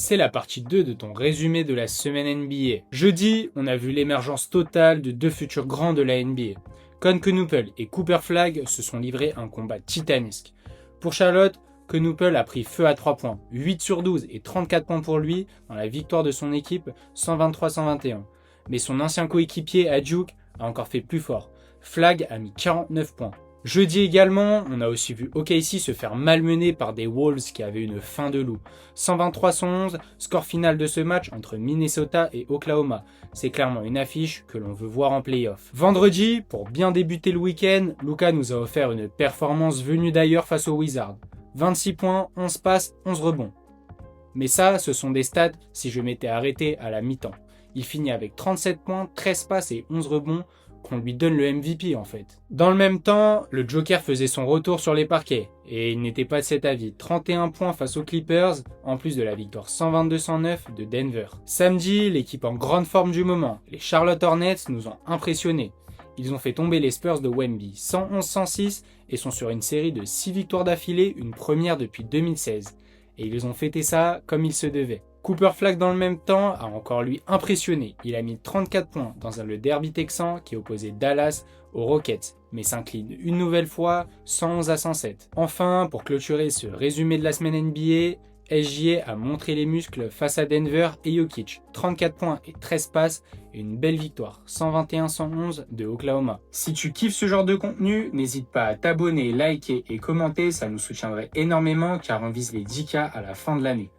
C'est la partie 2 de ton résumé de la semaine NBA. Jeudi, on a vu l'émergence totale de deux futurs grands de la NBA. Knuppel et Cooper Flagg se sont livrés un combat titanesque. Pour Charlotte, Knuppel a pris feu à 3 points, 8 sur 12 et 34 points pour lui dans la victoire de son équipe 123-121. Mais son ancien coéquipier Duke a encore fait plus fort. Flagg a mis 49 points. Jeudi également, on a aussi vu OKC se faire malmener par des Wolves qui avaient une faim de loup. 123-111, score final de ce match entre Minnesota et Oklahoma. C'est clairement une affiche que l'on veut voir en play-off. Vendredi, pour bien débuter le week-end, Luka nous a offert une performance venue d'ailleurs face aux Wizards. 26 points, 11 passes, 11 rebonds. Mais ça, ce sont des stats si je m'étais arrêté à la mi-temps. Il finit avec 37 points, 13 passes et 11 rebonds, qu'on lui donne le MVP en fait. Dans le même temps, le Joker faisait son retour sur les parquets, et il n'était pas de cet avis. 31 points face aux Clippers, en plus de la victoire 122-109 de Denver. Samedi, l'équipe en grande forme du moment, les Charlotte Hornets nous ont impressionnés. Ils ont fait tomber les Spurs de Wemby 111-106 et sont sur une série de 6 victoires d'affilée, une première depuis 2016. Et ils ont fêté ça comme il se devait. Cooper Flagg dans le même temps a encore lui impressionné. Il a mis 34 points dans le derby texan qui opposait Dallas aux Rockets, mais s'incline une nouvelle fois 111-107. Enfin, pour clôturer ce résumé de la semaine NBA, SGA a montré les muscles face à Denver et Jokic. 34 points et 13 passes et une belle victoire, 121-111 de Oklahoma. Si tu kiffes ce genre de contenu, n'hésite pas à t'abonner, liker et commenter, ça nous soutiendrait énormément car on vise les 10K à la fin de l'année.